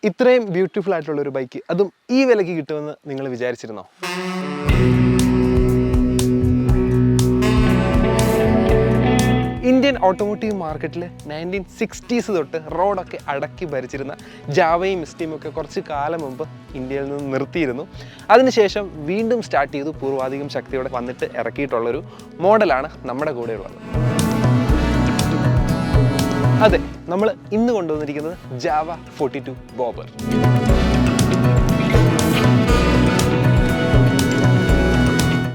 ഇത്രയും ബ്യൂട്ടിഫുൾ ആയിട്ടുള്ള ഒരു ബൈക്ക് അതും ഈ വിലയ്ക്ക് കിട്ടുമെന്ന് നിങ്ങൾ വിചാരിച്ചിരുന്നോ? ഇന്ത്യൻ ഓട്ടോമോട്ടീവ് മാർക്കറ്റിൽ 1960s തൊട്ട് റോഡൊക്കെ അടക്കി ഭരിച്ചിരുന്ന ജാവയും മിസ്റ്റിയും ഒക്കെ കുറച്ച് കാലം മുമ്പ് ഇന്ത്യയിൽ നിന്ന് നിർത്തിയിരുന്നു. അതിനുശേഷം വീണ്ടും സ്റ്റാർട്ട് ചെയ്തു പൂർവാധികം ശക്തിയോടെ വന്നിട്ട് ഇറക്കിയിട്ടുള്ളൊരു മോഡലാണ് നമ്മുടെ കൂടെയുള്ളത്. അതെ, നമ്മൾ ഇന്ന് കൊണ്ടുവന്നിരിക്കുന്നത് ജാവ 42 ബോബർ.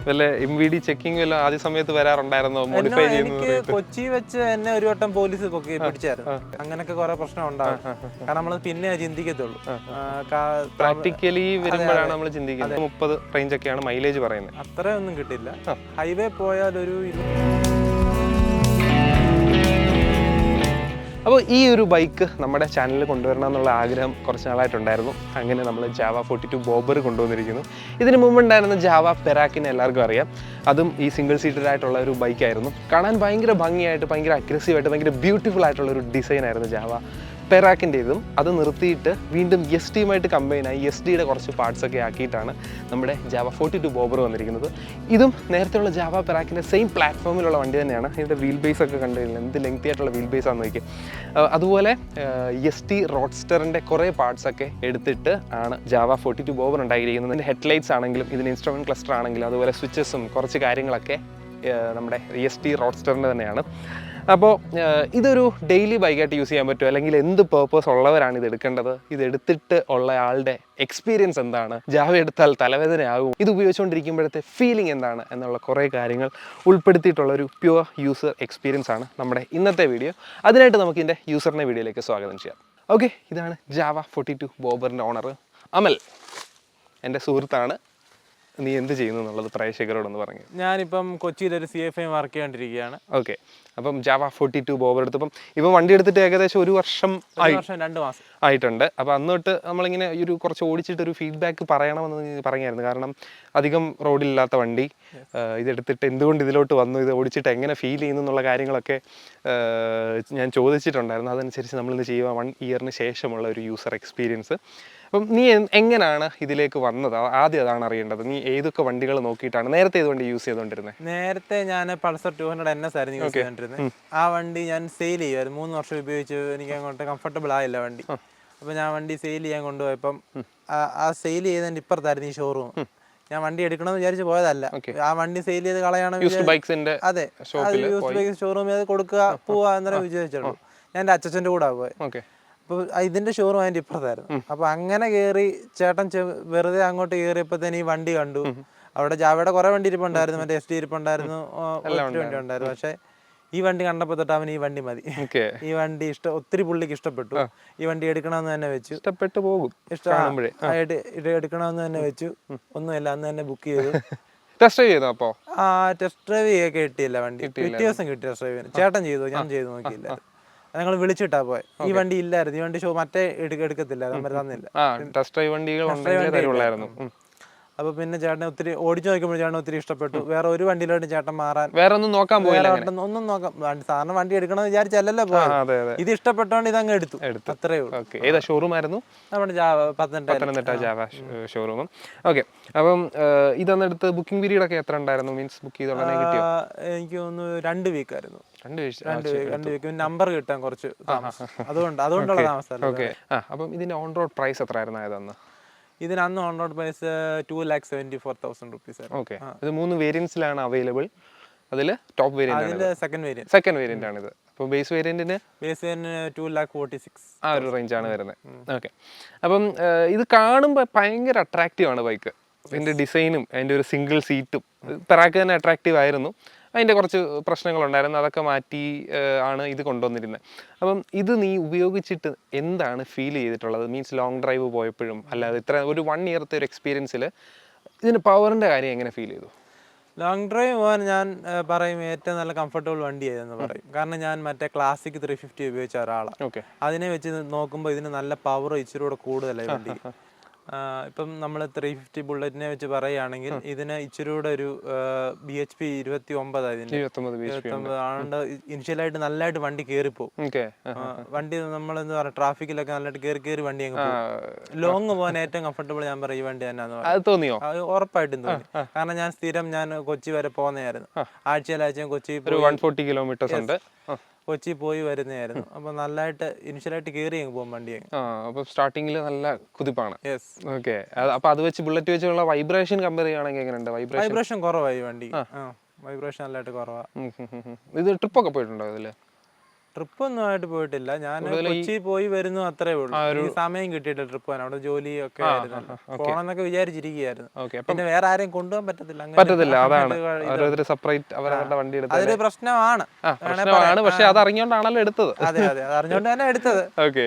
വല്ല MVD ചെക്കിംഗ് വല്ല ആദ്യ സമയത്ത് വരാറുണ്ടായിരുന്നോ? മോഡിഫൈ ചെയ്യുന്നത് കൊച്ചി വെച്ച് എന്നെ ഒരു വട്ടം പോലീസ് പൊക്കി പിടിച്ചായിരുന്നു. അങ്ങനെയൊക്കെ കുറെ പ്രശ്നം ഉണ്ടാവും. കാരണം നമ്മൾ പിന്നെ ചിന്തിക്കത്തുള്ളൂ. പ്രാക്ടിക്കലി വരുമ്പോഴാണ് നമ്മൾ ചിന്തിക്കുന്നത്. 30 റേഞ്ച് ഒക്കെയാണ് മൈലേജ് പറയുന്നത്. അത്രയൊന്നും കിട്ടില്ല. ഹൈവേ പോയാൽ ഒരു അപ്പോൾ ഈ ഒരു ബൈക്ക് നമ്മുടെ ചാനലിൽ കൊണ്ടുവരണം എന്നുള്ള ആഗ്രഹം കുറച്ച് നാളായിട്ടുണ്ടായിരുന്നു. അങ്ങനെ നമ്മൾ ജാവ 42 ബോബർ കൊണ്ടുവന്നിരിക്കുന്നു. ഇതിന് മുമ്പുണ്ടായിരുന്ന ജാവ പെരാക്കിനെ എല്ലാവർക്കും അറിയാം. അതും ഈ സിംഗിൾ സീറ്റഡായിട്ടുള്ള ഒരു ബൈക്കായിരുന്നു. കാണാൻ ഭയങ്കര ഭംഗിയായിട്ട്, ഭയങ്കര അഗ്രസീവായിട്ട്, ഭയങ്കര ബ്യൂട്ടിഫുൾ ആയിട്ടുള്ള ഒരു ഡിസൈനായിരുന്നു ജാവ പെരാക്കിൻ്റെതും. അത് നിർത്തിയിട്ട് വീണ്ടും എസ് ടിയുമായിട്ട് കമ്പൈനായി എസ് ഡിയുടെ കുറച്ച് പാർട്സൊക്കെ ആക്കിയിട്ടാണ് നമ്മുടെ ജാവ 42 ബോബർ വന്നിരിക്കുന്നത്. ഇതും നേരത്തെയുള്ള ജാവ പെരാക്കിൻ്റെ സെയിം പ്ലാറ്റ്ഫോമിലുള്ള വണ്ടി തന്നെയാണ്. ഇതിൻ്റെ വീൽ ബേസ് ഒക്കെ കണ്ടുകഴിഞ്ഞാൽ എന്ത് ലെങ്തി ആയിട്ടുള്ള വീൽ ബേസ് ആണെന്ന് നോക്കി. അതുപോലെ എസ് ടി റോഡ്സ്റ്ററിൻ്റെ കുറേ പാർട്സൊക്കെ എടുത്തിട്ട് ആണ് ജാവ 42 ബോബർ ഉണ്ടായിരിക്കുന്നത്. ഇതിൻ്റെ ഹെഡ്ലൈറ്റ്സ് ആണെങ്കിലും ഇതിൻ്റെ ഇൻസ്ട്രുമെൻറ്റ് ക്ലസ്റ്റർ ആണെങ്കിലും അതുപോലെ സ്വിച്ചസും കുറച്ച് കാര്യങ്ങളൊക്കെ നമ്മുടെ എസ് ടി റോഡ്സ്റ്ററിൻ്റെ തന്നെയാണ്. അപ്പോൾ ഇതൊരു ഡെയിലി ബൈക്കായിട്ട് യൂസ് ചെയ്യാൻ പറ്റുമോ, അല്ലെങ്കിൽ എന്ത് പേർപ്പസ് ഉള്ളവരാണ് ഇത് എടുക്കേണ്ടത്, ഇത് എടുത്തിട്ട് ഉള്ള ആളുടെ എക്സ്പീരിയൻസ് എന്താണ്, ജാവ എടുത്താൽ തലവേദനയാകും, ഇത് ഉപയോഗിച്ചുകൊണ്ടിരിക്കുമ്പോഴത്തെ ഫീലിംഗ് എന്താണ് എന്നുള്ള കുറേ കാര്യങ്ങൾ ഉൾപ്പെടുത്തിയിട്ടുള്ളൊരു പ്യുവർ യൂസർ എക്സ്പീരിയൻസ് ആണ് നമ്മുടെ ഇന്നത്തെ വീഡിയോ. അതിനായിട്ട് നമുക്ക് ഇതിൻ്റെ യൂസറിനെ വീഡിയോയിലേക്ക് സ്വാഗതം ചെയ്യാം. ഓക്കെ, ഇതാണ് ജാവ 42 ബോബറിൻ്റെ ഓണർ അമൽ, എൻ്റെ സുഹൃത്താണ്. നീ എന്ത് ചെയ്യുന്നു എന്നുള്ളത് പ്രേക്ഷകരോടൊന്ന് പറഞ്ഞു. ഞാനിപ്പം കൊച്ചിയിലൊരു CFI വർക്ക് ചെയ്തുകൊണ്ടിരിക്കുകയാണ്. ഓക്കെ, അപ്പം ജാവ 42 ബോബർ എടുത്തപ്പം ഇപ്പം വണ്ടി എടുത്തിട്ട് ഏകദേശം 1 വർഷം 2 മാസം ആയിട്ടുണ്ട്. അപ്പോൾ അന്ന് തൊട്ട് നമ്മളിങ്ങനെ ഒരു കുറച്ച് ഓടിച്ചിട്ടൊരു ഫീഡ്ബാക്ക് പറയണമെന്ന് പറഞ്ഞായിരുന്നു. കാരണം അധികം റോഡില്ലാത്ത വണ്ടി, ഇതെടുത്തിട്ട് എന്തുകൊണ്ട് ഇതിലോട്ട് വന്നു, ഇത് ഓടിച്ചിട്ട് എങ്ങനെ ഫീൽ ചെയ്യുന്നു എന്നുള്ള കാര്യങ്ങളൊക്കെ ഞാൻ ചോദിച്ചിട്ടുണ്ടായിരുന്നു. അതനുസരിച്ച് നമ്മളിന്ന് ചെയ്യുക 1 ഇയറിന് ശേഷമുള്ള ഒരു യൂസർ എക്സ്പീരിയൻസ്. അപ്പം നീ എങ്ങനെയാണ് ഇതിലേക്ക് വന്നത്? ആദ്യം അതാണ് അറിയേണ്ടത്. നീ ഏതൊക്കെ വണ്ടികൾ നോക്കിയിട്ടാണ് നേരത്തെ ഏത് വണ്ടി യൂസ് ചെയ്തുകൊണ്ടിരുന്നത്? നേരത്തെ ഞാൻ പൾസർ 200 NS ആയിരുന്നു യൂസ് ചെയ്തുകൊണ്ടിരുന്നത്. ആ വണ്ടി ഞാൻ സെയിൽ ചെയ്യുമായിരുന്നു. 3 വർഷം ഉപയോഗിച്ച് എനിക്ക് അങ്ങോട്ട് കംഫർട്ടബിൾ ആയില്ല വണ്ടി. അപ്പോൾ ഞാൻ വണ്ടി സെയിൽ ചെയ്യാൻ കൊണ്ടുപോയപ്പം ആ സെയിൽ ചെയ്തതിൻ്റെ ഇപ്പുറത്തായിരുന്നു ഈ ഷോറൂം. ഞാൻ വണ്ടി എടുക്കണമെന്ന് വിചാരിച്ച് പോയതല്ല. ആ വണ്ടി സെയിൽ ചെയ്ത് കളയണം. അതെ, യൂസ്ഡ് ബൈക്ക് ഷോറൂമിൽ കൊടുക്കുക, പോവുക എന്നേ വിചാരിച്ചുള്ളൂ. ഞാൻ എൻ്റെ അച്ഛൻ്റെ കൂടെ പോയത്. അപ്പോൾ ഇതിന്റെ ഷോറൂം അതിന്റെ ഇപ്പുറത്തായിരുന്നു. അപ്പൊ അങ്ങനെ കയറി ചേട്ടൻ വെറുതെ അങ്ങോട്ട് കയറിയപ്പോഴത്തേന് ഈ വണ്ടി കണ്ടു. അവിടെ ജാവയുടെ കുറെ വണ്ടി ഇരിപ്പുണ്ടായിരുന്നു, മറ്റേ SD ഇരിപ്പുണ്ടായിരുന്നു, വണ്ടി ഉണ്ടായിരുന്നു. പക്ഷെ ഈ വണ്ടി കണ്ടപ്പോ തൊട്ട് അവൻ ഈ വണ്ടി മതി, ഈ വണ്ടി ഒത്തിരി പുള്ളിക്ക് ഇഷ്ടപ്പെട്ടു. ഈ വണ്ടി എടുക്കണമെന്ന് തന്നെ വെച്ചു. ഇഷ്ടപ്പെട്ടു പോകും, എടുക്കണമെന്ന് തന്നെ വെച്ചു. ഒന്നുമില്ല, അന്ന് തന്നെ ബുക്ക് ചെയ്തു. ടെസ്റ്റ് ഡ്രൈവ് ചെയ്തോ? അപ്പോ ടെസ്റ്റ് ഡ്രൈവ് ചെയ്യാൻ കിട്ടിയില്ല വണ്ടി. പിറ്റേ ദിവസം കിട്ടി ടെസ്റ്റ് ഡ്രൈവിന്. ചേട്ടൻ ചെയ്തു, ഞാൻ ചെയ്തു നോക്കിയില്ല. ഞങ്ങൾ വിളിച്ചിട്ടാ പോയി. ഈ വണ്ടി ഇല്ലായിരുന്നു, ഈ വണ്ടി മറ്റേ എടുക്കത്തില്ല, നമ്മൾ തന്നില്ല. അപ്പൊ പിന്നെ ചേട്ടനെ ഒത്തിരി ഓടിച്ചു നോക്കുമ്പോൾ ചേട്ടൻ ഒത്തിരി ഇഷ്ടപ്പെട്ടു. വേറെ ഒരു വണ്ടിയിലോട്ട് ചേട്ടൻ മാറാൻ വേറെ ഒന്നും നോക്കാൻ പോയില്ല. ഒന്നും നോക്കാം, സാറിന് വണ്ടി എടുക്കണമെന്ന് വിചാരിച്ചല്ലോ പോയത്. ഇത് ഇഷ്ടപ്പെട്ടോണ്ട് ഇതങ്ങ് എടുത്തു, അത്രേ ഉള്ളൂ. ഏതാ ഷോറൂം ആയിരുന്നു? നമ്മുടെ പത്തനംതിട്ട ജാവ ഷോറൂമും. ഓക്കെ, അപ്പം ഇതെടുത്ത് ബുക്കിംഗ് പീരീഡ് ഒക്കെ എത്ര ഉണ്ടായിരുന്നു? മീൻസ് ബുക്ക് ചെയ്തോളാം കിട്ടിയോ? എനിക്ക് തോന്നുന്നു 2 വീക്ക് ആയിരുന്നു. 2 വീക്ക് നമ്പർ കിട്ടാൻ കുറച്ച് അതുകൊണ്ടുള്ള താമസം. ഓക്കെ, അപ്പം ഇതിന്റെ ഓൺ റോഡ് പ്രൈസ് എത്ര ആയിരുന്നു ആയതെന്ന്? ഇതിന് അന്ന് on road price 2,74,000 rupees. Okay, ഇത് 3 വേരിയന്റ്സിലാണ് അവൈലബിൾ. അതിൽ ടോപ്പ് വേരിയന്റ് സെക്കൻഡ് വേരിയന്റ് ആണ് ഇത്. അപ്പോൾ ബേസ് വേരിയന്റിന് 2,46,000 ആ ഒരു റേഞ്ചാണ് വരുന്നത്. ഓക്കെ, അപ്പം ഇത് കാണുമ്പോൾ ഭയങ്കര അട്രാക്റ്റീവ് ആണ് ബൈക്ക്. ഇതിന്റെ ഡിസൈനും അതിന്റെ ഒരു സിംഗിൾ സീറ്റും പെറാക്ക് തന്നെ അട്രാക്റ്റീവ് ആയിരുന്നു. അതിൻ്റെ കുറച്ച് പ്രശ്നങ്ങളുണ്ടായിരുന്നു, അതൊക്കെ മാറ്റി ആണ് ഇത് കൊണ്ടുവന്നിരുന്നത്. അപ്പം ഇത് നീ ഉപയോഗിച്ചിട്ട് എന്താണ് ഫീൽ ചെയ്തിട്ടുള്ളത്? മീൻസ് ലോങ് ഡ്രൈവ് പോയപ്പോഴും അല്ലാതെ ഇത്ര ഒരു 1 ഇയറത്തെ ഒരു എക്സ്പീരിയൻസിൽ ഇതിന് പവറിൻ്റെ കാര്യം എങ്ങനെ ഫീൽ ചെയ്തു? ലോങ് ഡ്രൈവ് പോകാൻ ഞാൻ പറയും ഏറ്റവും നല്ല കംഫർട്ടബിൾ വണ്ടിയായിരുന്നു പറയും. കാരണം ഞാൻ മറ്റേ ക്ലാസിക് 350 ഉപയോഗിച്ച ഒരാളാണ്. അതിനെ വെച്ച് നോക്കുമ്പോൾ ഇതിന് നല്ല പവർ ഇച്ചിരി കൂടെ കൂടുതലായി വണ്ടി. ഇപ്പം നമ്മൾ 350 ബുള്ളറ്റിനെ വെച്ച് പറയുകയാണെങ്കിൽ ഇതിന് ഇച്ചിരി കൂടെ ഒരു BHP 29 ഇതിന്റെ 29 BHP ഉണ്ട്. അതുകൊണ്ട് ഇനിഷ്യലായിട്ട് നല്ലതായിട്ട് വണ്ടി കയറിപ്പോവും. ഓക്കെ. വണ്ടി നമ്മൾ എന്താ പറയുക ട്രാഫിക്കിലൊക്കെ നല്ലതായിട്ട് കയറി വണ്ടി അങ്ങ് പോകും. ലോങ് പോകാൻ ഏറ്റവും കംഫർട്ടബിൾ ഞാൻ പറയും ഈ വണ്ടി തന്നെയാന്ന് അത് തോന്നിയോ? അത് ഉറപ്പായിട്ടും തോന്നി. കാരണം ഞാൻ കൊച്ചി വരെ പോകുന്നതായിരുന്നു. ആഴ്ചയിൽ കൊച്ചി ഒരു 140 കിലോമീറ്റേഴ്സ് ഉണ്ട്. കൊച്ചി പോയി വരുന്നതായിരുന്നു. അപ്പൊ നല്ലതായിട്ട് ഇനിഷ്യലായിട്ട് കയറി അങ്ങ് പോകും വണ്ടി. അപ്പൊ സ്റ്റാർട്ടിങ്ങിൽ നല്ല കുതിപ്പാണ്. യെസ്. ഓക്കെ. അപ്പൊ അത് വെച്ച് ബുള്ളറ്റ് വെച്ചുള്ള വൈബ്രേഷൻ കമ്പയർ ചെയ്യുകയാണെങ്കിൽ എങ്ങനെയുണ്ട്? വൈബ്രേഷൻ കുറവായി വണ്ടി. വൈബ്രേഷൻ നല്ലതായിട്ട് കുറവാ. ഇത് ട്രിപ്പൊക്കെ പോയിട്ടുണ്ടോ ഇതില്? ട്രിപ്പ് ഒന്നും ആയിട്ട് പോയിട്ടില്ല. ഞാൻ കൊച്ചി പോയി വരുന്നു അത്രേ ഉള്ളൂ. ഈ സമയം കിട്ടിയിട്ട് ട്രിപ്പ് പോകാൻ അവിടെ ജോലിയൊക്കെ ആയിരുന്നു. പോണെന്നൊക്കെ വിചാരിച്ചിരിക്കുകയായിരുന്നു. പിന്നെ വേറെ ആരെയും കൊണ്ടുപോകാൻ പറ്റത്തില്ല. അതാണ് സെപ്പറേറ്റ് അവരവരുടെ വണ്ടി എടുത്തത്. അതൊരു പ്രശ്നമാണ്. പക്ഷെ അത് അറിഞ്ഞോണ്ടാണല്ലോ എടുത്തത്. അതെ അതെ, അറിഞ്ഞോണ്ട് തന്നെ എടുത്തത്. ഓക്കെ.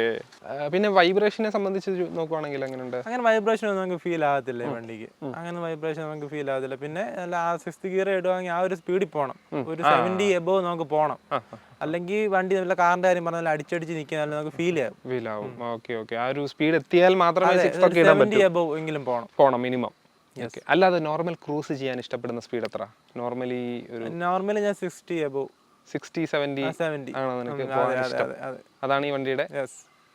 പിന്നെ വൈബ്രേഷനെ സംബന്ധിച്ച് നോക്കുവാണെങ്കിൽ എങ്ങനെയുണ്ട്? അങ്ങനെ വൈബ്രേഷൻ ഒന്നും നമുക്ക് ഫീൽ ആകത്തില്ല ഈ വണ്ടിക്ക്. അങ്ങനെ വൈബ്രേഷൻ നമുക്ക് ഫീൽ ആകത്തില്ല. പിന്നെ ആ 6th ഗിയർ ഇടുവാണെങ്കിൽ ആ ഒരു സ്പീഡിൽ പോകണം. ഒരു 70 എബോവ് നമുക്ക് പോകണം. അല്ലെങ്കിൽ വണ്ടി നല്ല കാറിന്റെ കാര്യം പറഞ്ഞാൽ അടിച്ചടിച്ച് നിൽക്കാൻ നമുക്ക് ഫീൽ ആവും. Okay okay. ആ ഒരു സ്പീഡ് എത്തിയാൽ മാത്രമേ 70 എബോവ് എങ്കിലും പോകണം മിനിമം. അല്ലാതെ നോർമൽ ക്രൂസ് ചെയ്യാൻ ഇഷ്ടപ്പെടുന്ന സ്പീഡ് എത്ര? നോർമലി ഞാൻ 60 എബോവ് 60-70 ആണോ നിനക്ക് പോകാൻ ഇഷ്ടം? അതാണ് ഈ വണ്ടിയുടെ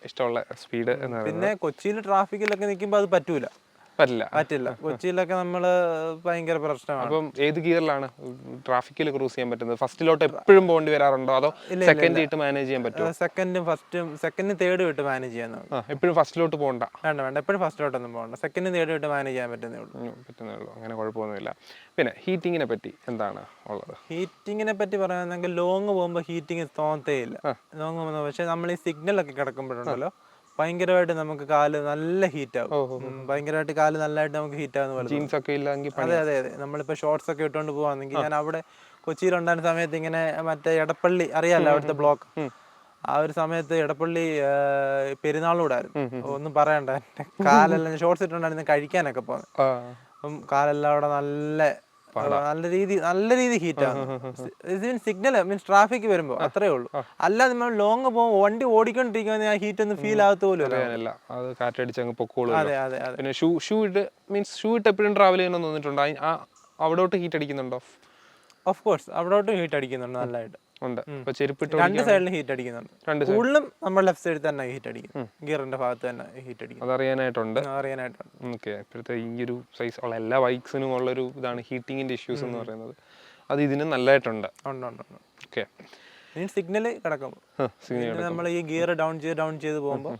ഇഷ്ടമുള്ള സ്പീഡ് എന്ന് പറയുന്നത്. പിന്നെ കൊച്ചിയിൽ ട്രാഫിക്കിലൊക്കെ നിൽക്കുമ്പോൾ അത് പറ്റില്ല. കൊച്ചിയിലൊക്കെ നമ്മള് ഭയങ്കര പ്രശ്നമാണ്. അപ്പം ഏത് ഗിയറിലാണ് ട്രാഫിക്കിൽ ക്രൂസ് ചെയ്യാൻ പറ്റുന്നത്? ഫസ്റ്റിലോട്ട് എപ്പോഴും പോകേണ്ടി വരാറുണ്ടോ അതോ സെക്കൻഡ് ഇട്ട് മാനേജ് ചെയ്യാൻ പറ്റുമോ? സെക്കൻഡും തേർഡും ഇട്ട് മാനേജ് ചെയ്യാൻ. എപ്പോഴും ഫസ്റ്റിലോട്ട് പോകണ്ട? വേണ്ട, എപ്പോഴും ഫസ്റ്റിലോട്ടൊന്നും പോകണ്ട. സെക്കൻഡും തേർഡും ഇട്ട് മാനേജ് ചെയ്യാൻ പറ്റുന്നേ ഉള്ളൂ. അങ്ങനെ കുഴപ്പമൊന്നുമില്ല. പിന്നെ ഹീറ്റിങ്ങിനെ പറ്റി എന്താണ് ഉള്ളത്? ഹീറ്റിങ്ങിനെ പറ്റി പറയുകയാണെങ്കിൽ ലോങ് പോകുമ്പോൾ ഹീറ്റിങ് തോന്നത്തേ ഇല്ല. ലോങ് പോകുമ്പോൾ പക്ഷെ നമ്മൾ ഈ സിഗ്നലൊക്കെ കിടക്കുമ്പോഴുണ്ടല്ലോ ഭയങ്കരമായിട്ട് നമുക്ക് കാല് നല്ല ഹീറ്റ് ആവും. ഭയങ്കരമായിട്ട് കാല് നല്ലതായിട്ട് നമുക്ക് ഹീറ്റ് ആവുന്ന. അതെ. നമ്മളിപ്പോ ഷോർട്സ് ഒക്കെ ഇട്ടുകൊണ്ട് പോവാണെങ്കിൽ ഞാൻ അവിടെ കൊച്ചിയിലുണ്ടായിരുന്ന സമയത്ത് ഇങ്ങനെ മറ്റേ എടപ്പള്ളി അറിയാലോ അവിടുത്തെ ബ്ലോക്ക്, ആ ഒരു സമയത്ത് എടപ്പള്ളി പെരുന്നാളൂടായിരുന്നു. ഒന്നും പറയണ്ട, എന്റെ കാലെല്ലാം ഷോർട്സ് ഇട്ടുണ്ടായിരുന്നു കഴിക്കാനൊക്കെ പോകുന്നത്. അപ്പം കാലെല്ലാം അവിടെ നല്ല രീതി ഹീറ്റ് ആകും. സിഗ്നൽ മീൻസ് ട്രാഫിക് വരുമ്പോ അത്രേ ഉള്ളൂ. അല്ലാതെ നമ്മൾ ലോങ് പോകുമ്പോൾ വണ്ടി ഓടിക്കൊണ്ടിരിക്കുന്ന ആ ഹീറ്റ് ഒന്നും ഫീൽ ആകത്ത പോലും. പിന്നെ ഷൂ ഇട്ട് എപ്പോഴും ട്രാവൽ ചെയ്യണമെന്ന് തോന്നിട്ടുണ്ടോ? അവിടോട്ട് ഹീറ്റ് അടിക്കുന്നുണ്ടോ? ഓഫ് കോഴ്സ് അവിടോട്ട് ഹീറ്റ് അടിക്കുന്നുണ്ട് നല്ലതായിട്ട്. രണ്ട് സൈഡിലും ഹീറ്റ് അടിക്കുന്നുണ്ട്. കൂടുതലും നമ്മുടെ ലെഫ്റ്റ് സൈഡിൽ തന്നെ ഹീറ്റ് അടിക്കും. ഗിയറിന്റെ ഭാഗത്ത് തന്നെ ഹീറ്റ് അടിക്കും. അതറിയാനായിട്ടുണ്ട്. ഇപ്പോഴത്തെ ഈ ഒരു സൈസ് ഉള്ള എല്ലാ ബൈക്സിനും ഉള്ളൊരു ഇതാണ് ഹീറ്റിങ്ങിന്റെ ഇഷ്യൂസ് എന്ന് പറയുന്നത്. അത് ഇതിന് നല്ലതായിട്ടുണ്ട്. ഓക്കെ. സിഗ്നൽ കിടക്കുമ്പോൾ നമ്മൾ ഈ ഗിയർ ഡൗൺ ചെയ്ത് പോകുമ്പോൾ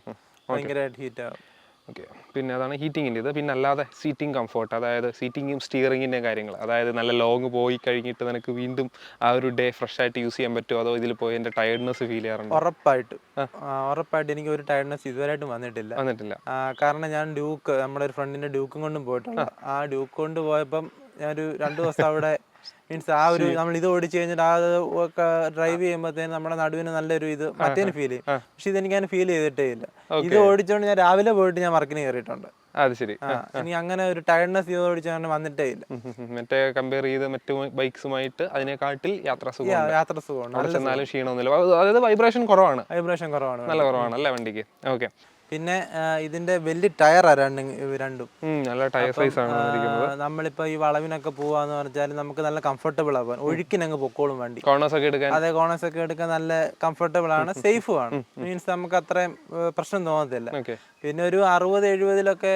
ഭയങ്കരമായിട്ട് ഹീറ്റ് ആകും. ഓക്കെ. പിന്നെ അതാണ് ഹീറ്റിങ്ങിൻ്റെ ഇത്. പിന്നെ അല്ലാതെ സീറ്റിംഗ് കംഫോർട്ട്, അതായത് സീറ്റിങ്ങും സ്റ്റിയറിങ്ങിൻ്റെ കാര്യങ്ങൾ, അതായത് നല്ല ലോങ് പോയി കഴിഞ്ഞിട്ട് നിനക്ക് വീണ്ടും ആ ഒരു ഡേ ഫ്രഷ് ആയിട്ട് യൂസ് ചെയ്യാൻ പറ്റുമോ അതോ ഇതിൽ പോയി എൻ്റെ ടയർഡ്നെസ് ഫീൽ ചെയ്യാറുണ്ട്? ഉറപ്പായിട്ട് എനിക്ക് ഒരു ടയർഡ്നെസ് ഇതുവരെയായിട്ടും വന്നിട്ടില്ല. കാരണം ഞാൻ നമ്മുടെ ഒരു ഫ്രണ്ടിന്റെ ഡ്യൂക്കും കൊണ്ടും പോയിട്ടുണ്ട്. ആ ഡ്യൂക്ക് കൊണ്ട് പോയപ്പം ഞാനൊരു 2 ദിവസം അവിടെ മീൻസ് ആ ഒരു നമ്മൾ ഇത് ഓടിച്ചു കഴിഞ്ഞിട്ട് ആ ഡ്രൈവ് ചെയ്യുമ്പോഴത്തേന് നമ്മുടെ നടുവിന് നല്ലൊരു ഇത് മറ്റേന് ഫീൽ ചെയ്യും. പക്ഷെ ഇതെനിക്ക് അങ്ങനെ ഫീൽ ചെയ്തിട്ടേ ഇല്ല. ഇത് ഓടിച്ചോണ്ട് ഞാൻ രാവിലെ പോയിട്ട് ഞാൻ വർക്കിന് കയറിയിട്ടുണ്ട്. അത് ശരി. എനിക്ക് അങ്ങനെ ഒരു ടയർഡ്നെസ് ഇത് ഓടിച്ച് അങ്ങനെ വന്നിട്ടേ ഇല്ല. മറ്റേ കമ്പയർ ചെയ്ത് മറ്റു ബൈക്സുമായിട്ട് അതിനെക്കാട്ടിൽ യാത്ര സുഖമാണ്. ക്ഷീണമൊന്നുമില്ല. അതായത് വൈബ്രേഷൻ കുറവാണ്. നല്ല കുറവാണ് അല്ലേ വണ്ടിക്ക്? ഓക്കെ. പിന്നെ ഇതിന്റെ വലിയ ടയറാണ് രണ്ടും. നല്ല ടയർ സൈസ് ആണ്. നമ്മളിപ്പോ ഈ വളവിനൊക്കെ പോവാന്ന് പറഞ്ഞാൽ നമുക്ക് നല്ല കംഫർട്ടബിൾ ആവാൻ ഒഴുക്കിനങ്ങ് പൊക്കോളും വണ്ടി. കോർണേഴ്സ് ഒക്കെ എടുക്കാൻ നല്ല കംഫർട്ടബിൾ ആണ്, സേഫും ആണ്. മീൻസ് നമുക്ക് അത്രയും പ്രശ്നം തോന്നത്തില്ല. പിന്നെ ഒരു 60-70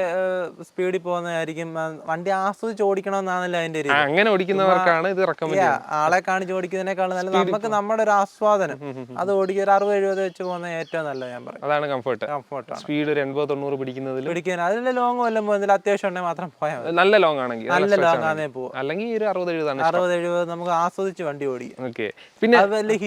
സ്പീഡിൽ പോകുന്നതായിരിക്കും വണ്ടി ആസ്വദിച്ച് ഓടിക്കണമെന്നാണല്ലോ അതിന്റെ രീതി. അങ്ങനെ ഓടിക്കുന്നവർക്കാണ് ഇത് റെക്കമെൻഡ് ചെയ്യുന്നത്. ആളെ കാണിച്ച് ഓടിക്കുന്നതിനേക്കാളും നല്ല നമുക്ക് നമ്മുടെ ഒരു ആസ്വാദനം അത് ഓടിക്കുക. ഒരു 60-70 വെച്ച് പോകുന്നത് ഏറ്റവും നല്ലത് ഞാൻ പറയും. അതാണ് കംഫർട്ട്. സ്പീഡ് ഒരു 80-90 പിടിക്കാൻ അതിൽ ലോങ് വല്ലതും പോകുന്നതിൽ അത്യാവശ്യം ഉണ്ടെങ്കിൽ മാത്രം പോയാൽ മതി. നല്ല ലോങ് ആണെങ്കിൽ ആണേ പോകും. അല്ലെങ്കിൽ ഒരു 60-70 നമുക്ക് ആസ്വദിച്ച് വണ്ടി ഓടിക്കും. പിന്നെ വലിയ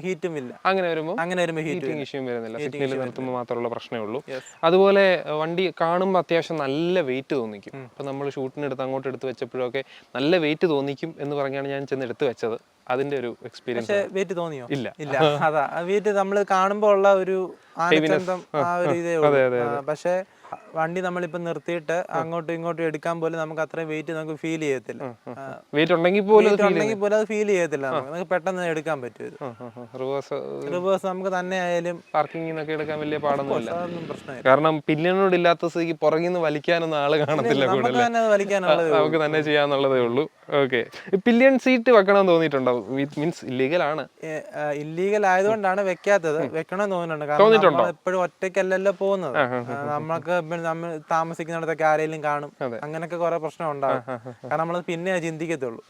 ഹീറ്റും ഇല്ല. അങ്ങനെ വരുമ്പോൾ ഹീറ്റിംഗ് ഇഷ്യൂ വരുന്നില്ല. സിഗ്നൽ നിർത്തുമ്പോൾ മാത്രമുള്ള പ്രശ്നമേ ഉള്ളൂ. അതുപോലെ വണ്ടി കാണുമ്പോൾ അത്യാവശ്യം നല്ല വെയിറ്റ് തോന്നിക്കും. ഇപ്പൊ നമ്മൾ ഷൂട്ടിന് അങ്ങോട്ട് എടുത്ത് വെച്ചപ്പോഴൊക്കെ നല്ല വെയിറ്റ് തോന്നിക്കും എന്ന് പറഞ്ഞാണ് ഞാൻ ചെന്ന് എടുത്ത് വെച്ചത്. അതിന്റെ ഒരു എക്സ്പീരിയൻസ് പക്ഷെ വെയിറ്റ് തോന്നിയോ? ഇല്ല. ഇല്ല. അതാ വെയിറ്റ് നമ്മൾ കാണുമ്പോൾ ഉള്ള ഒരു ആനച്ചന്തം ആ ഒരു ഇതേ ഉള്ളൂ. പക്ഷെ വണ്ടി നമ്മളിപ്പോ നിർത്തിയിട്ട് അങ്ങോട്ടും ഇങ്ങോട്ടും എടുക്കാൻ പോലും നമുക്ക് അത്രയും വെയിറ്റ് നമുക്ക് ഫീൽ ചെയ്യത്തില്ല. വെയിറ്റ് ഉണ്ടെങ്കിൽ പോലും അത് ഫീൽ ചെയ്യത്തില്ല. നമുക്ക് പെട്ടെന്ന് എടുക്കാൻ പറ്റും. റിവേഴ്സ് നമുക്ക് തന്നെ ആയാലും പാർക്കിംഗിൽ നിന്നൊക്കെ എടുക്കാൻ വലിയ പാടൊന്നുമില്ല. അതൊന്നും പ്രശ്നമില്ല. കാരണം പില്ലിനോട് ഇല്ലാത്ത സ്ഥിതിക്ക് പുറകിൽ നിന്ന് വലിക്കാനൊന്നും ആള് കാണത്തില്ല. നമുക്ക് തന്നെ അത് വലിക്കാനുള്ളത് നമുക്ക് തന്നെ ചെയ്യാന്നുള്ളതേ ഉള്ളൂ. ഓക്കെ, പില്ലിയൻ സീറ്റ് വെക്കണം തോന്നിയിട്ടുണ്ടോ? മീൻസ് ഇല്ലീഗൽ ആണ്. ഇല്ലീഗൽ ആയതുകൊണ്ടാണ് വെക്കാത്തത്. വെക്കണം തോന്നുന്നുണ്ട്. കാരണം നമ്മൾ എപ്പോഴും ഒറ്റയ്ക്കല്ലല്ലോ പോകുന്നത്. നമ്മൾക്ക് നമ്മൾ താമസിക്കുന്നിടത്തൊക്കെ ആരെങ്കിലും കാണും, അങ്ങനൊക്കെ കുറെ പ്രശ്നം ഉണ്ടാവും. കാരണം നമ്മൾ പിന്നെ ചിന്തിക്കത്തുള്ളൂ.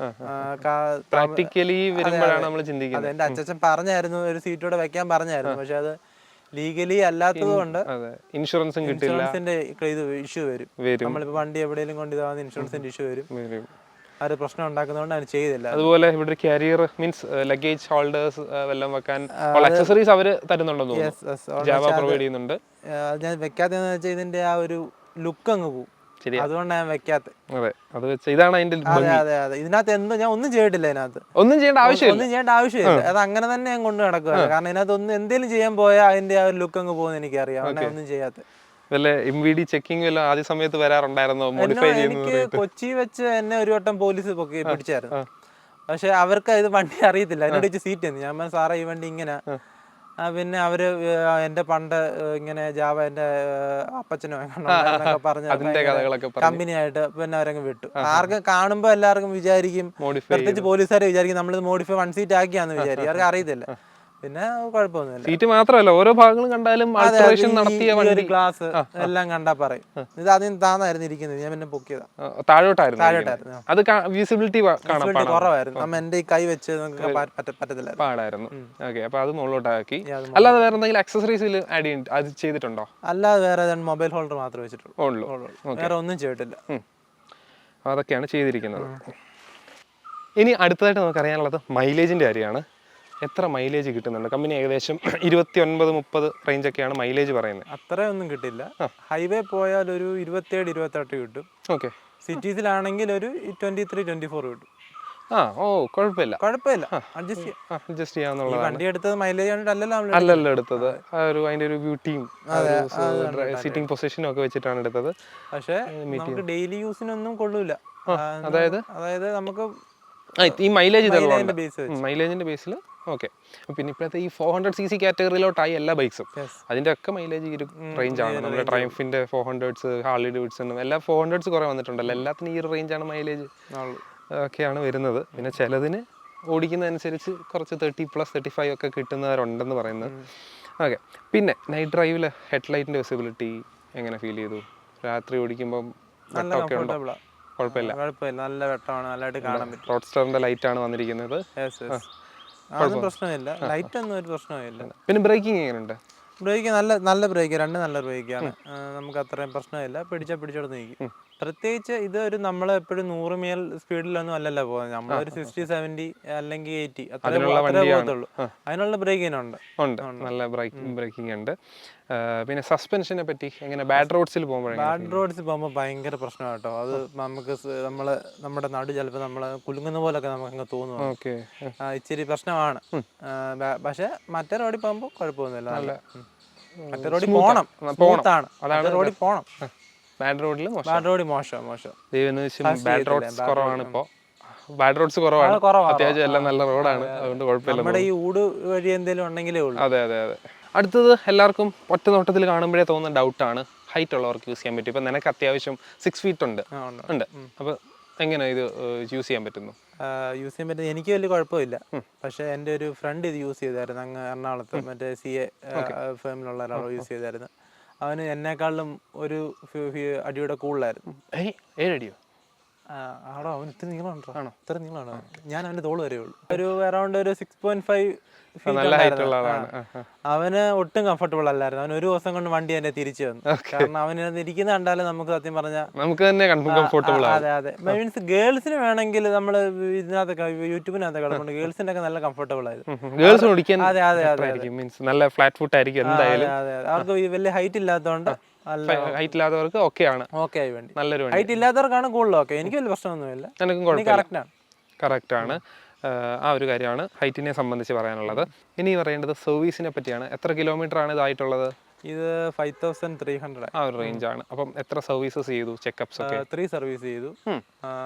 പ്രാക്ടിക്കലി വരുമ്പോഴാണ് നമ്മൾ ചിന്തിക്കുന്നത്. എന്റെ അച്ഛൻ പറഞ്ഞായിരുന്നു ഒരു സീറ്റോടെ വെക്കാൻ പറഞ്ഞായിരുന്നു. പക്ഷെ അത് ലീഗലി അല്ലാത്തത് കൊണ്ട് ഇൻഷുറൻസും കിട്ടില്ല. ഇൻഷുറൻസിന്റെ ഇത് ഇഷ്യൂ വരും. നമ്മളിപ്പോ വണ്ടി എവിടെയെങ്കിലും കൊണ്ടുപോകുന്ന ഇൻഷുറൻസിന്റെ ഇഷ്യൂ വരും. അത് പ്രശ്നം ഉണ്ടാക്കുന്നതുകൊണ്ട് അത് ചെയ്തില്ല. അതുപോലെ ഇവിടെ ഒരു കാരിയർ മീൻസ് ലഗേജ് ഹോൾഡേഴ്സ് എല്ലാം വെക്കാൻ അക്സസറീസ് അവര് തരുന്നുണ്ടെന്ന് തോന്നുന്നു. ജാവ പ്രൊവൈഡ് ചെയ്യുന്നുണ്ട്. ഞാൻ വെക്കാത്തതെന്ന് വെച്ചാൽ ഇതിന്റെ ആ ഒരു ലുക്ക് അങ്ങ് പോകും. അതുകൊണ്ടാണ് ഞാൻ വെക്കാത്തത്. അതെ, അത് വെച്ച് ഇതാണ് അതിന്റെ ഇതിനകത്ത് ഞാൻ ഒന്നും ചെയ്തിട്ടില്ല. ഇതിനകത്ത് ഒന്നും ചെയ്യേണ്ട ആവശ്യമില്ല. അത് അങ്ങനെ തന്നെ ഞാൻ കൊണ്ട് നടക്കുക. കാരണം ഇതിനകത്ത് ഒന്നും എന്തെങ്കിലും ചെയ്യാൻ പോയാൽ അതിന്റെ ആ ഒരു ലുക്ക് അങ്ങ് പോകുന്ന എനിക്കറിയാം. ഒന്നും ചെയ്യാത്ത വല്ല MVD ചെക്കിംഗ് വല്ല ആദ്യ സമയത്ത് വരാറുണ്ടായിരുന്നോ? മോഡിഫൈ എനിക്ക് കൊച്ചി വെച്ച് എന്നെ ഒരു വട്ടം പോലീസ് പിടിച്ചായിരുന്നു. പക്ഷെ അവർക്ക് ഇത് വണ്ടി അറിയത്തില്ല. അതിനോട് സീറ്റ് ഞാൻ പറഞ്ഞു സാറേ ഈ വണ്ടി ഇങ്ങനെ. പിന്നെ അവര് എന്റെ പണ്ട് ഇങ്ങനെ ജാവ എന്റെ അപ്പച്ചനോ പറഞ്ഞ കമ്പനിയായിട്ട് പിന്നെ അവരങ്ങ് വിട്ടു. ആർക്കും കാണുമ്പോ എല്ലാവർക്കും വിചാരിക്കും, പ്രത്യേകിച്ച് പോലീസുകാരെ വിചാരിക്കും നമ്മളിത് മോഡിഫൈ 1 സീറ്റ് ആക്കിയാന്ന് വിചാരിക്കും. അവർക്ക് അറിയത്തില്ല. പിന്നെ കുഴപ്പമൊന്നുമില്ല. സീറ്റ് മാത്രമല്ല ഓരോ ഭാഗങ്ങളും കണ്ടാലും ഒരു ഗ്ലാസ് എല്ലാം കണ്ടാ പറയും ഇത് ആദ്യം താന്നായിരുന്നു ഇരിക്കുന്നത്. ഞാൻ പിന്നെ പൊക്കിയതാ. താഴോട്ടായിരുന്നു. അത് വിസിബിലിറ്റി കുറവായിരുന്നു. നമ്മ എന്റെ കൈ വെച്ച് പറ്റത്തില്ല, പാടായിരുന്നു. ഓക്കെ, അപ്പൊ അത് മുകളിലോട്ടാക്കി. അല്ലാതെ വേറെ എന്തെങ്കിലും അക്സസറീസിൽ ആഡ് ചെയ്തിട്ടുണ്ടോ? അല്ലാതെ വേറെ മൊബൈൽ ഹോൾഡർ മാത്രമേ വെച്ചിട്ടുള്ളൂ. വേറെ ഒന്നും ചെയ്തിട്ടില്ല. അതൊക്കെയാണ് ചെയ്തിരിക്കുന്നത്. ഇനി അടുത്തതായിട്ട് നമുക്കറിയാനുള്ളത് മൈലേജിന്റെ കാര്യമാണ്. എത്ര മൈലേജ് കിട്ടുന്നുണ്ട്? കമ്പനി ഏകദേശം 29-30 റേഞ്ചൊക്കെയാണ് മൈലേജ് പറയുന്നത്. അത്രയൊന്നും കിട്ടില്ല. ഹൈവേ പോയാൽ ഒരു 27-28 കിട്ടും. ഓക്കെ, സിറ്റീസിലാണെങ്കിൽ ഒരു 23-24 കിട്ടും. കുഴപ്പമില്ല. അഡ്ജസ്റ്റ് ചെയ്യാന്നുള്ളത്. വണ്ടി എടുത്തത് മൈലേജ് അല്ലല്ലോ എടുത്തത്. അതിന്റെ ഒരു ബ്യൂട്ടിയും സീറ്റിംഗ് പൊസിഷനും ഒക്കെ വെച്ചിട്ടാണ് എടുത്തത്. പക്ഷെ നമുക്ക് ഡെയിലി യൂസിനൊന്നും കൊള്ളൂല. അതായത് നമുക്ക് ഈ മൈലേജിന്റെ ബേസിൽ ഓക്കെ. പിന്നെ ഇപ്പോഴത്തെ ഈ 400cc കാറ്റഗറിയിലോട്ടായി എല്ലാ ബൈക്സും. അതിന്റെ ഒക്കെ മൈലേജ് ഒരു റേഞ്ചാണ്. നമ്മുടെ ട്രയംഫിന്റെ 400s, ഹാർലി ഡേവിഡ്സണും എല്ലാം 400s കുറെ വന്നിട്ടുണ്ടല്ലോ. എല്ലാത്തിനും ഈ ഒരു റേഞ്ചാണ് മൈലേജ് ഒക്കെയാണ് വരുന്നത്. പിന്നെ ചിലതിന് ഓടിക്കുന്നതനുസരിച്ച് കുറച്ച് 30+, 35 ഒക്കെ കിട്ടുന്നവരുണ്ടെന്ന് പറയുന്നത്. ഓക്കെ, പിന്നെ നൈറ്റ് ഡ്രൈവില് ഹെഡ്ലൈറ്റിന്റെ വിസിബിലിറ്റി എങ്ങനെ ഫീൽ ചെയ്തു? രാത്രി ഓടിക്കുമ്പോൾ കുഴപ്പമില്ല, നല്ല വെട്ടമാണ്, നല്ലതായിട്ട് കാണാൻ പറ്റും. റോഡ്സ്റ്ററിന്റെ ലൈറ്റ് ആണ് വന്നിരിക്കുന്നത്. അതൊന്നും പ്രശ്നമില്ല, ലൈറ്റ് ഒന്നും ഒരു പ്രശ്നമില്ല. പിന്നെ ബ്രേക്കിംഗ് എങ്ങനെയുണ്ട്? ബ്രേക്ക് നല്ല ബ്രേക്ക്, നല്ല ബ്രേക്കാണ്. നമുക്ക് അത്രയും പ്രശ്നമില്ല. പിടിച്ചോട് നീക്കും. പ്രത്യേകിച്ച് ഇത് ഒരു നമ്മൾ എപ്പോഴും 100 മൈൽ സ്പീഡിലൊന്നും അല്ലല്ലോ പോകുന്നത്. നമ്മളൊരു 60-70 അല്ലെങ്കിൽ 80 അത്രേ പോകത്തുള്ളൂ. അതിനുള്ള ബ്രേക്കിനുണ്ട്. നല്ല ബ്രേക്കിംഗ് ഉണ്ട്. പിന്നെ സസ്പെൻഷനെ പറ്റി എങ്ങനെ? ബാഡ് റോഡ്സിൽ പോകുമ്പോൾ ഭയങ്കര പ്രശ്നമാണ് കേട്ടോ. അത് നമുക്ക് നമ്മുടെ നടു ചിലപ്പോൾ നമ്മള് കുലുങ്ങുന്ന പോലൊക്കെ നമുക്ക് തോന്നുന്നു. ഇച്ചിരി പ്രശ്നമാണ്. പക്ഷെ മറ്റേ റോഡിൽ പോകുമ്പോൾ കുഴപ്പമൊന്നുമില്ല. മറ്റേ റോഡിൽ പോണം, സ്മൂത്താണ്. റോഡിൽ പോണം. ബാഡ് റോഡിൽ മോശം. ബാഡ് റോഡ്സ് കുറവാണ് ഇപ്പോൾ. ബാഡ് റോഡ്സ് കുറവാണ്. അത്യാവശ്യം എല്ലാം നല്ല റോഡാണ്. അതുകൊണ്ട് കുഴപ്പമില്ല. നമ്മുടെ ഈ ഊട് വഴി എന്തെങ്കിലും ഉണ്ടെങ്കിലേ ഉള്ളൂ. അതെ. അടുത്തത് എല്ലാവർക്കും ഒറ്റ നോട്ടത്തിൽ കാണുമ്പോഴേ തോന്നുന്ന ഡൗട്ടാണ്, ഹൈറ്റ് ഉള്ളവർക്ക് യൂസ് ചെയ്യാൻ പറ്റും. ഇപ്പം നിനക്ക് അത്യാവശ്യം 6 feet ഉണ്ട്. അപ്പോൾ എങ്ങനെ ഇത് യൂസ് ചെയ്യാൻ പറ്റുന്നു? എനിക്ക് വലിയ കുഴപ്പമില്ല. പക്ഷെ എൻ്റെ ഒരു ഫ്രണ്ട് ഇത് യൂസ് ചെയ്തായിരുന്നു. അങ്ങ് എറണാകുളത്ത് മറ്റേ CA ഫേമിലുള്ള ഒരാൾ യൂസ് ചെയ്തായിരുന്നു. അവന് എന്നെക്കാളും ഒരു അടിയുടെ കൂടുതലായിരുന്നു. 7 അടിയോ? ആടോ, അവന് ഇത്ര നീളമുണ്ടോ? ഇത്ര നീളമാണ്. ഞാൻ അവൻ്റെ തോള് വരെ ഉള്ളൂ. ഒരു അറൗണ്ട് ഒരു 6.5 അവന് ഒട്ടും കംഫർട്ടബിൾ അല്ലായിരുന്നു. അവൻ ഒരു ദിവസം കൊണ്ട് വണ്ടി തന്നെ തിരിച്ചു വന്നു. കാരണം അവന് ഇരിക്കുന്ന കണ്ടാലും നമുക്ക് സത്യം പറഞ്ഞാൽ നമുക്ക് തന്നെ കംഫർട്ടബിൾ. അതെ. മീൻസ് ഗേൾസിന് വേണമെങ്കിൽ നമ്മള് ഇതിനകത്തൊക്കെ യൂട്യൂബിനകത്ത് കിടപ്പുണ്ട്. ഗേൾസിന്റെ ഒക്കെ നല്ല കംഫർട്ടബിൾ ആയിരുന്നു. അതെ. അവർക്ക് വലിയ ഹൈറ്റ് ഇല്ലാത്തതുകൊണ്ട്, ഹൈറ്റ് ഇല്ലാത്തവർക്ക് ഓക്കെ ആയി വണ്ടി. നല്ലൊരു ഹൈറ്റ് ഇല്ലാത്തവർക്കാണ് കൂടുതൽ ഓക്കെ. എനിക്ക് വലിയ പ്രശ്നമൊന്നുമില്ല. കറക്റ്റ് ആണ്. ആ ഒരു കാര്യമാണ് ഹൈറ്റിനെ സംബന്ധിച്ച് പറയാനുള്ളത്. ഇനി പറയേണ്ടത് സർവീസിനെ പറ്റിയാണ്. എത്ര കിലോമീറ്റർ ആണ് ഇതായിട്ടുള്ളത്? ഇത് 5300. ആ ഒരു റേഞ്ചാണ്. അപ്പം എത്ര സർവീസസ് ചെയ്തു, ചെക്കപ്സ് ഒക്കെ? 3 സർവീസ് ചെയ്തു.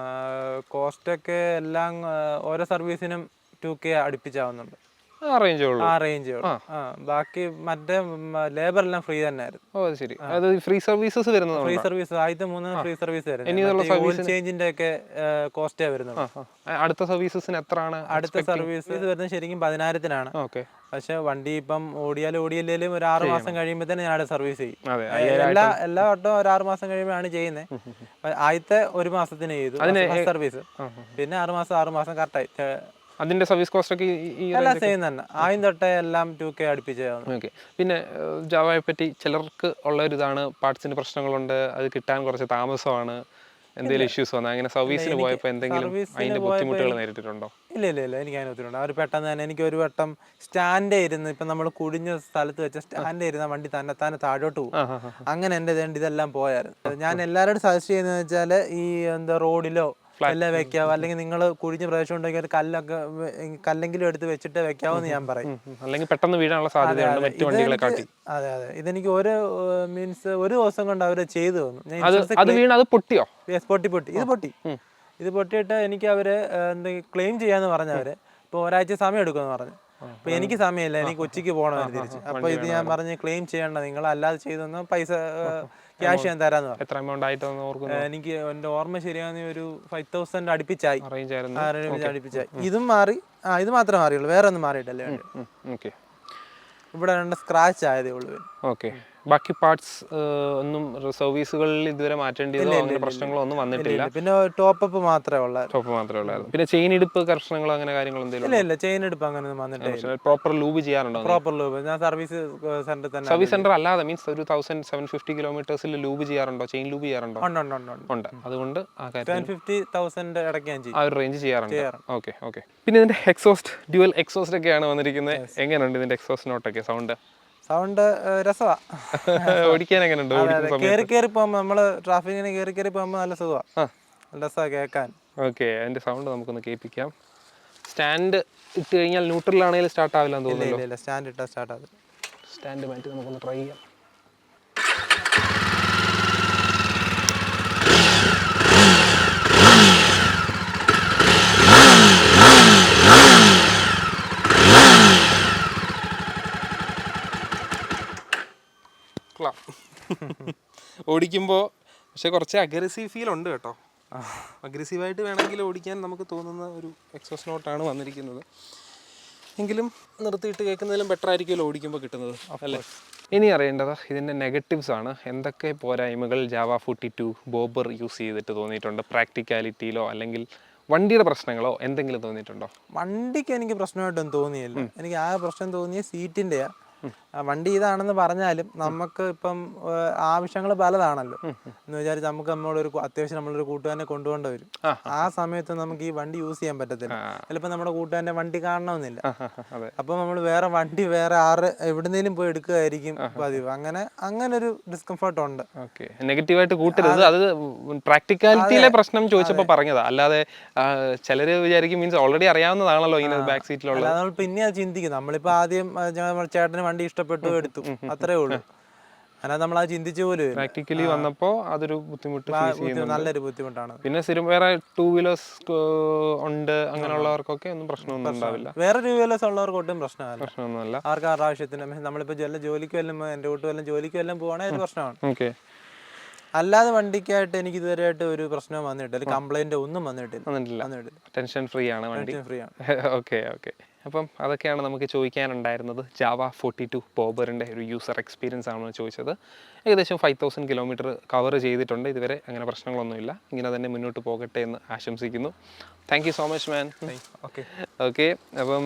കോസ്റ്റൊക്കെ എല്ലാം ഓരോ സർവീസിനും 2K അടുപ്പിച്ചാവുന്നുണ്ട്. ആ റേഞ്ചേ ഉള്ളൂ. ആ റേഞ്ചേ ഉള്ളൂ. ബാക്കി മറ്റേ ലേബർ എല്ലാം ഫ്രീ തന്നെ ആയിരുന്നു. ഓ അത് ശരി. അത് ഫ്രീ സർവീസസ് വരുന്നത് ഫ്രീ സർവീസ് ആദ്യത്തെ 3 ഫ്രീ സർവീസ് ആയിരുന്നു. ഓയിൽ ചേഞ്ചിന്റെ ഒക്കെ കോസ്റ്റേ വരുന്നത്. അടുത്ത സർവീസസിന് എത്രയാണ്? അടുത്ത സർവീസ് വരുന്നത് ശരിക്കും 10,000-നാണ്. ഓക്കെ. പക്ഷെ വണ്ടി ഇപ്പം ഓടിയാലും ഒരു 6 മാസം കഴിയുമ്പോൾ തന്നെ ഞാൻ സർവീസ് ചെയ്യും. എല്ലാ വട്ടവും ഒരു 6 മാസം കഴിയുമ്പോഴാണ് ചെയ്യുന്നത്. ആദ്യത്തെ 1 മാസത്തിന് ചെയ്തു സർവീസ്. പിന്നെ 6 മാസം കറക്റ്റായി. അതിന്റെ സർവീസ് കോസ്റ്റ് ഒക്കെ എല്ലാം സെയിം തന്നെ. ആദ്യം തൊട്ടേ എല്ലാം 2K അടുപ്പിച്ചാണ്. ഓക്കെ. പിന്നെ ജാവയെ പറ്റി ചിലർക്ക് ഉള്ള ഒരു ഇതാണ്, പാർട്സിന്റെ പ്രശ്നങ്ങളുണ്ട്, അത് കിട്ടാൻ കുറച്ച് താമസമാണ്, എന്തെങ്കിലും ഇഷ്യൂസ് വന്നാൽ. അങ്ങനെ സർവീസിന് പോയപ്പോൾ എന്തെങ്കിലും അതിന്റെ ബുദ്ധിമുട്ടുകൾ നേരിട്ടിട്ടുണ്ടോ? ഇല്ല, എനിക്ക് അതിന് ഒത്തിരി ഉണ്ട്. അവർ പെട്ടെന്ന് തന്നെ എനിക്ക് ഒരു വട്ടം സ്റ്റാൻഡ് ഇരുന്ന്, ഇപ്പം നമ്മൾ കുടിഞ്ഞ സ്ഥലത്ത് വെച്ച സ്റ്റാൻഡ് ഇരുന്ന വണ്ടി തന്നെ താഴോട്ട് പോകും. അങ്ങനെ എൻ്റെ ഇതെല്ലാം പോയായിരുന്നു. ഞാൻ എല്ലാവരോടും സജസ്റ്റ് ചെയ്യുന്നത് വെച്ചാൽ ഈ റോഡിലോ എല്ലാം വെക്കാവോ, അല്ലെങ്കിൽ നിങ്ങൾ കുഴിഞ്ഞ പ്രദേശം ഉണ്ടെങ്കിൽ കല്ലെങ്കിലും എടുത്ത് വെച്ചിട്ട് വെക്കാവെന്ന് ഞാൻ പറയും. അല്ലെങ്കിൽ പെട്ടെന്ന് വീഴാനുള്ള സാധ്യതയുണ്ട് മറ്റു വണ്ടികളെ കാട്ടി. അതെ. ഇതെനിക്ക് ഒരു ദിവസം കൊണ്ട് അവര് ചെയ്തു തന്നു. അത് പൊട്ടിയോ? പൊട്ടി. ഇത് പൊട്ടിയിട്ട് എനിക്ക് അവര് ക്ലെയിം ചെയ്യാന്ന് പറഞ്ഞവര് ഇപ്പൊ ഒരാഴ്ച സമയം എടുക്കുമെന്ന് പറഞ്ഞു. അപ്പൊ എനിക്ക് സമയമില്ല, എനിക്ക് ഉച്ചയ്ക്ക് പോകണമായിരുന്നു തിരിച്ച്. അപ്പൊ ഇത് ഞാൻ പറഞ്ഞ് ക്ലെയിം ചെയ്യണ്ട, നിങ്ങൾ അല്ലാതെ ചെയ്തെന്ന് പൈസ ക്യാഷ് ഞാൻ തരാന്ന് പറഞ്ഞു. എത്ര എമൗണ്ട് ആയിട്ടൊന്ന് ഓർക്കുന്നു? എനിക്ക് എന്റെ ഓർമ്മ ശരിയാണെങ്കിൽ ഒരു 5,000 അടുപ്പിച്ചായി. അടുപ്പിച്ചായി. ഇതും മാറി. ഇത് മാത്രമേ മാറിയുള്ളൂ, വേറെ ഒന്നും മാറിയിട്ടല്ലേ. ഇവിടെ 2 സ്ക്രാച്ച് ആയതേ ഉള്ളൂ. ഓക്കെ. ബാക്കി പാർട്സ് ഒന്നും സർവീസുകളിൽ ഇതുവരെ മാറ്റേണ്ടതോ അങ്ങനെ പ്രശ്നങ്ങളോ ഒന്നും വന്നിട്ടില്ല. പിന്നെ ടോപ്പ് മാത്രമേ ഉള്ളായിരുന്നു. പിന്നെ ചെയിൻ ഇടുപ്പ് കർഷണങ്ങളോ അങ്ങനെ കാര്യങ്ങൾ എന്തെങ്കിലും? ഇല്ല, ചെയിൻ ഇടുപ്പ് അങ്ങനെ വന്നിട്ടില്ല. പ്രോപ്പർ ലൂബ് ചെയ്യാറുണ്ടോ? പ്രോപ്പർ ലൂബ് ഞാൻ സർവീസ് സെന്റർ തന്നെ. സർവീസ് സെന്റർ അല്ലാതെ മീൻസ് ഒരു 1750 കിലോമീറ്റേഴ്സിൽ ലൂബ് ചെയ്യാറുണ്ടോ? ചെയിൻ ലൂബ് ചെയ്യാറുണ്ടോ? ഉണ്ട്. അതുകൊണ്ട് ആ കാര്യം 1050,000 ഇടയ്ക്ക് ഞാൻ ചെയ്യും. ആ ഒരു റേഞ്ച് ചെയ്യാറുണ്ട്. ഓക്കെ. പിന്നെ ഇതിന്റെ എക്സോസ്റ്റ്, ഡ്യുവൽ എക്സോസ്റ്റ് ഒക്കെയാണ് വന്നിരിക്കുന്നത്. എങ്ങനെയുണ്ട് ഇതിന്റെ എക്സോസ്റ്റ് നോട്ടൊക്കെ? സൗണ്ട് രസമാ. ഓടിക്കാൻ എങ്ങനെയുണ്ട്? കേറി പോകുമ്പോ നമ്മള് ട്രാഫിക്കിന് കേറി പോകുമ്പോ നല്ല സുഖമാണ്, രസമാണ് കേൾക്കാൻ. ഓക്കെ. അതിന്റെ സൗണ്ട് നമുക്കൊന്ന് കേൾപ്പിക്കാം. സ്റ്റാൻഡ് ഇട്ട് കഴിഞ്ഞാൽ ന്യൂട്രലാണെങ്കിലും സ്റ്റാർട്ട് ആവില്ല എന്ന് തോന്നുന്നു. ഇല്ല, സ്റ്റാൻഡ് ഇട്ടാൽ സ്റ്റാർട്ട് ആവില്ല. സ്റ്റാൻഡ് മാറ്റി നമുക്കൊന്ന് ട്രൈ ചെയ്യാം. ഓടിക്കുമ്പോൾ പക്ഷെ കുറച്ച് അഗ്രസീവ് ഫീൽ ഉണ്ട് കേട്ടോ. അഗ്രസീവായിട്ട് വേണമെങ്കിൽ ഓടിക്കാൻ നമുക്ക് തോന്നുന്ന ഒരു എക്സോസ് നോട്ടാണ് വന്നിരിക്കുന്നത്. എങ്കിലും നിർത്തിയിട്ട് കേൾക്കുന്നതിലും ബെറ്റർ ആയിരിക്കുമല്ലോ ഓടിക്കുമ്പോൾ കിട്ടുന്നത്, അല്ലേ? ഇനി അറിയേണ്ടത് ഇതിൻ്റെ നെഗറ്റീവ്സ് ആണ്. എന്തൊക്കെ പോരായ്മകൾ ജാവ 42 ബോബർ യൂസ് ചെയ്തിട്ട് തോന്നിയിട്ടുണ്ട്? പ്രാക്ടിക്കാലിറ്റിയിലോ അല്ലെങ്കിൽ വണ്ടിയുടെ പ്രശ്നങ്ങളോ എന്തെങ്കിലും തോന്നിയിട്ടുണ്ടോ? വണ്ടിക്ക് എനിക്ക് പ്രശ്നമായിട്ടൊന്നും തോന്നിയില്ല. എനിക്ക് ആ പ്രശ്നം തോന്നിയ സീറ്റിൻ്റെയാ. വണ്ടി ഇതാണെന്ന് പറഞ്ഞാലും നമുക്ക് ഇപ്പം ആവശ്യങ്ങൾ പലതാണല്ലോ. എന്ന് വിചാരിച്ച് നമുക്ക് അത്യാവശ്യം നമ്മളൊരു കൂട്ടുകാരനെ കൊണ്ടുപോകേണ്ടി വരും. ആ സമയത്ത് നമുക്ക് ഈ വണ്ടി യൂസ് ചെയ്യാൻ പറ്റത്തില്ല. ചിലപ്പോൾ നമ്മുടെ കൂട്ടുകാരൻ്റെ വണ്ടി കാണണമെന്നില്ല. അപ്പൊ നമ്മൾ വേറെ വണ്ടി എവിടുന്നേലും പോയി എടുക്കുകയായിരിക്കും പതിവ്. അങ്ങനെ ഒരു ഡിസ്കംഫർട്ട് ഉണ്ട്. നെഗറ്റീവായിട്ട് കൂട്ടരുത്. അത് പ്രാക്ടിക്കാലിറ്റിയിലെ പ്രശ്നം ചോദിച്ചപ്പോൾ പറഞ്ഞതാ. അല്ലാതെ ചിലര് വിചാരിക്കും മീൻസ് ഓൾറെഡി അറിയാവുന്നതാണല്ലോ ഇങ്ങനെ ബാക്ക് സീറ്റിലുള്ള. നമ്മൾ പിന്നെ അത് ചിന്തിക്കും. നമ്മളിപ്പോ ആദ്യം ചേട്ടന് വണ്ടി ഇഷ്ടപ്പെട്ടു, എടുത്തു, അത്രേ ഉള്ളൂ. അതിനകത്ത് നമ്മൾ അത് ചിന്തിച്ചു പോലും. പ്രാക്ടിക്കലി വന്നപ്പോ അതൊരു ബുദ്ധിമുട്ട്, നല്ലൊരു ബുദ്ധിമുട്ടാണ്. പിന്നെ സ്ഥിരം വേറെ 2 വീലേഴ്സ് ഉണ്ട്, അങ്ങനെയുള്ളവർക്കൊക്കെ ഒന്നും പ്രശ്നമൊന്നും ഉണ്ടാവില്ല. വേറെ 2 വീലേഴ്സ് ഉള്ളവർക്ക് ഒട്ടും പ്രശ്നമൊന്നുമല്ല. അവർക്ക് അവരുടെ ആവശ്യത്തിന് നമ്മളിപ്പോ ജോലിക്ക് വല്ലതും എന്റെ കൂട്ട് വല്ലതും ജോലിക്ക് വല്ലതും പോകണേ ഒരു പ്രശ്നമാണ്. അല്ലാതെ വണ്ടിക്കായിട്ട് എനിക്ക് ഇതുവരെയായിട്ട് ഒരു പ്രശ്നം വന്നിട്ടില്ല, കംപ്ലൈന്റ് ഒന്നും വന്നിട്ടില്ല. ടെൻഷൻ ഫ്രീ ആണ് വണ്ടി. ഓക്കെ. അപ്പം അതൊക്കെയാണ് നമുക്ക് ചോദിക്കാനുണ്ടായിരുന്നത്. ജാവ 42 ബോബറിൻ്റെ ഒരു യൂസർ എക്സ്പീരിയൻസ് ആണെന്ന് ചോദിച്ചത്. ഏകദേശം 5000 കിലോമീറ്റർ കവർ ചെയ്തിട്ടുണ്ട് ഇതുവരെ. അങ്ങനെ പ്രശ്നങ്ങളൊന്നുമില്ല. ഇങ്ങനെ തന്നെ മുന്നോട്ട് പോകട്ടെ എന്ന് ആശംസിക്കുന്നു. Thank you so much man. Okay. അപ്പം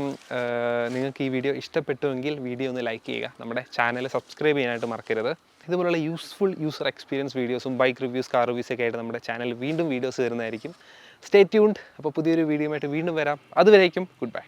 നിങ്ങൾക്ക് ഈ വീഡിയോ ഇഷ്ടപ്പെട്ടുവെങ്കിൽ വീഡിയോ ഒന്ന് ലൈക്ക് ചെയ്യുക. നമ്മുടെ ചാനൽ സബ്സ്ക്രൈബ് ചെയ്യാനായിട്ട് മറക്കരുത്. ഇതുപോലുള്ള യൂസ്ഫുൾ യൂസർ എക്സ്പീരിയൻസ് വീഡിയോസും ബൈക്ക് റിവ്യൂസ്, കാർ റിവ്യൂസ് ഒക്കെ ആയിട്ട് നമ്മുടെ ചാനലിൽ വീണ്ടും വീഡിയോസ് വരുന്നതായിരിക്കും. Stay tuned. അപ്പോൾ പുതിയൊരു വീഡിയോ ആയിട്ട് വീണ്ടും വരാം. അതുവരേക്കും ഗുഡ് ബൈ.